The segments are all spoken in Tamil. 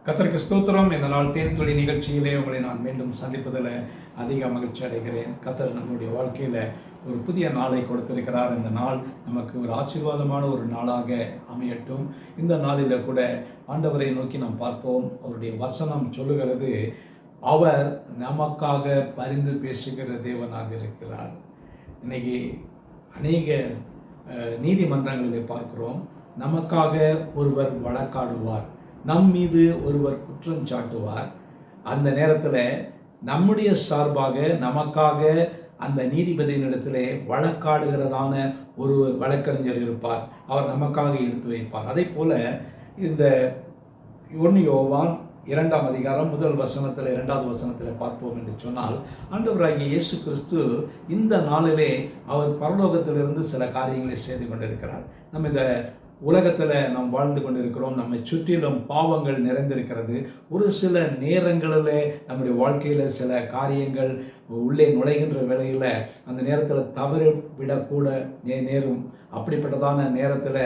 கர்த்தருக்கு ஸ்தோத்திரம். இந்த நாள் தேன்துளி நிகழ்ச்சியிலே உங்களை நான் மீண்டும் சந்திப்பதில் அதிக மகிழ்ச்சி அடைகிறேன். கர்த்தர் நம்முடைய வாழ்க்கையில் ஒரு புதிய நாளை கொடுத்திருக்கிறார். இந்த நாள் நமக்கு ஒரு ஆசீர்வாதமான ஒரு நாளாக அமையட்டும். இந்த நாளில் கூட ஆண்டவரை நோக்கி நாம் பார்ப்போம். அவருடைய வசனம் சொல்லுகிறது, அவர் நமக்காக பரிந்து பேசுகிற தேவனாக இருக்கிறார். இன்னைக்கு அநேக நீதிமன்றங்களில் பார்க்கிறோம், நமக்காக ஒருவர் வழக்காடுவார், நம் மீது ஒருவர் குற்றம் சாட்டுவார். அந்த நேரத்தில் நம்முடைய சார்பாக நமக்காக அந்த நீதிபதியினிடத்திலே வழக்காடுகிறதான ஒரு வழக்கறிஞர் இருப்பார். அவர் நமக்காக எடுத்து வைப்பார். அதே போல இந்த 1 யோவான் 2ஆம் அதிகாரம் 1 வசனத்தில் 2வது வசனத்தில் பார்ப்போம் என்று சொன்னால், ஆண்டவராகிய இயேசு கிறிஸ்து இந்த நாளிலே அவர் பரலோகத்திலிருந்து சில காரியங்களை செய்து கொண்டிருக்கிறார். நம்ம இந்த உலகத்தில் நாம் வாழ்ந்து கொண்டிருக்கிறோம். நம்மை சுற்றிலும் பாவங்கள் நிறைந்திருக்கிறது. ஒரு சில நேரங்களில் நம்முடைய வாழ்க்கையில் சில காரியங்கள் உள்ளே நுழைகின்ற வேளையில் அந்த நேரத்தில் தவறு விடக்கூட நேரும். அப்படிப்பட்டதான நேரத்தில்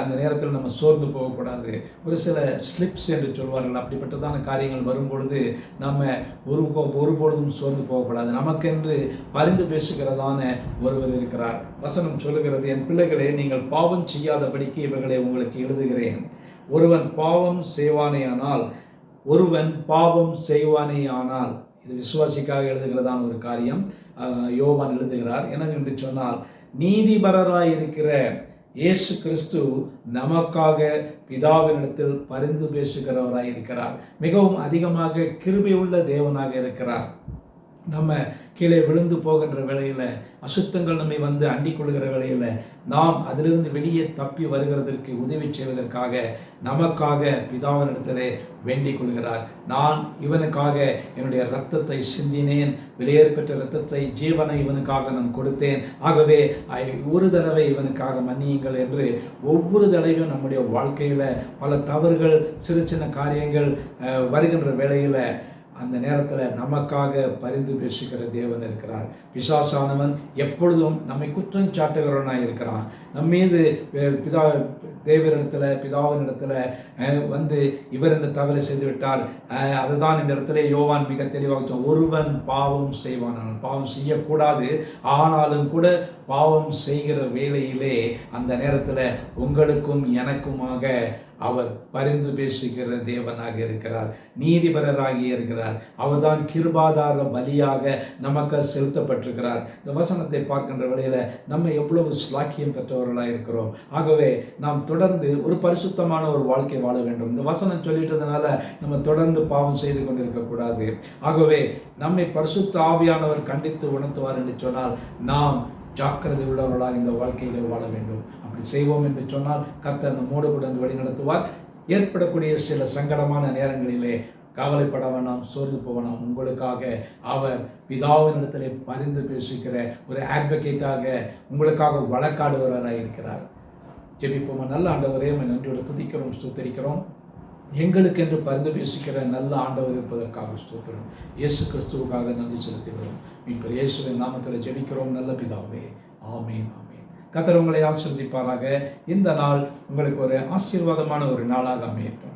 அந்த நேரத்தில் நம்ம சோர்ந்து போகக்கூடாது. ஒரு சில ஸ்லிப்ஸ் என்று சொல்வார்கள். அப்படிப்பட்டதான காரியங்கள் வரும்பொழுது நம்ம ஒருபொழுதும் சோர்ந்து போகக்கூடாது. நமக்கென்று பரிந்து பேசுகிறதான ஒருவர் இருக்கிறார். வசனம் சொல்லுகிறது, என் பிள்ளைகளே, நீங்கள் பாவம் செய்யாதபடிக்கு இவைகளை உங்களுக்கு எழுதுகிறேன். ஒருவன் பாவம் செய்வானேயானால் இது விசுவாசிக்காக எழுதுகிறதான ஒரு காரியம். யோவான் எழுதுகிறார். என்னவென்று சொன்னால், நீதிபரராய் இருக்கிற இயேசு கிறிஸ்து நமக்காக பிதாவினிடத்தில் பரிந்து பேசுகிறவராய் இருக்கிறார். மிகவும் அதிகமாக கிருபை உள்ள தேவனாக இருக்கிறார். நம்ம கீழே விழுந்து போகின்ற வேளையில், அசுத்தங்கள் நம்மை வந்து அண்டிக் கொள்கிற வேளையில், நாம் அதிலிருந்து வெளியே தப்பி வருகிறதற்கு உதவி செய்வதற்காக நமக்காக பிதாவினிடத்திலே வேண்டிக் கொள்கிறார். நான் இவனுக்காக என்னுடைய இரத்தத்தை சிந்தினேன், விலையேறப்பெற்ற இரத்தத்தை, ஜீவனை இவனுக்காக நான் கொடுத்தேன். ஆகவே ஒரு தடவை இவனுக்காக மன்னியுங்கள் என்று ஒவ்வொரு தடவையும் நம்முடைய வாழ்க்கையில் பல தவறுகள், சிறு சின்ன காரியங்கள் வருகின்ற வேளையில் அந்த நேரத்தில் நமக்காக பரிந்து பேசுகிற தேவன் இருக்கிறார். பிசாசானவன் எப்பொழுதும் நம்மை குற்றம் சாட்டுகிறவனாக இருக்கிறான். நம்ம மீது பிதாவினிடத்தில் வந்து இவர் இந்த தவறை செய்து விட்டார். அதுதான் இந்த இடத்துல யோவான் மிக தெளிவாக சொன்னார், ஒருவன் பாவம் செய்வான். பாவம் செய்யக்கூடாது, ஆனாலும் கூட பாவம் செய்கிற வேளையிலே அந்த நேரத்தில் உங்களுக்கும் எனக்குமாக அவர் பரிந்து பேசுகிற தேவனாக இருக்கிறார். நீதிபரராகி இருக்கிறார். அவர்தான் கிருபாதார பலியாக நமக்கு செலுத்தப்பட்டிருக்கிறார். இந்த வசனத்தை பார்க்கின்ற வேளையில் நம்ம எவ்வளவு ஸ்லாக்கியம் பெற்றவர்களாக இருக்கிறோம். ஆகவே நாம் தொடர்ந்து ஒரு பரிசுத்தமான ஒரு வாழ்க்கை வாழ வேண்டும். இந்த வசனம் சொல்லிட்டதுனால நம்ம தொடர்ந்து பாவம் செய்து கொண்டிருக்கக்கூடாது. ஆகவே நம்மை பரிசுத்த ஆவியானவர் கண்டித்து உணர்த்துவார் என்று சொன்னால், நாம் ஜாக்கிரதை உள்ளவர்களாக இந்த வாழ்க்கையில் வாழ வேண்டும். அப்படி செய்வோம் என்று சொன்னால் கர்த்தர் நம்மோடு கூட வழி நடத்துவார். ஏற்படக்கூடிய சில சங்கடமான நேரங்களிலே கவலைப்பட வேண்டாம், சோர்ந்து போகலாம். உங்களுக்காக அவர் பிதாவினிடத்திலே பரிந்து பேசுகிற ஒரு அட்வொகேட்டாக, உங்களுக்காக வழக்காடுவராக இருக்கிறார். ஜெபிப்போமா. நல்ல ஆண்டவரே, நன்றியோடு துதிக்கிறோம், ஸ்தோத்திரிக்கிறோம். எங்களுக்கு என்று பரிந்து பேசுகிற நல்ல ஆண்டவர் இருப்பதற்காக ஸ்தோத்திரம். இயேசு கிறிஸ்துவுக்காக நன்றி செலுத்துகிறோம். மீட்பர் இயேசுவின் நாமத்தில் ஜெபிக்கிறோம் நல்ல பிதாவே. ஆமீன், ஆமீன். கர்த்தர் உங்களை ஆசீர்வதிப்பாராக. இந்த நாள் உங்களுக்கு ஒரு ஆசீர்வாதமான ஒரு நாளாக அமையட்டும்.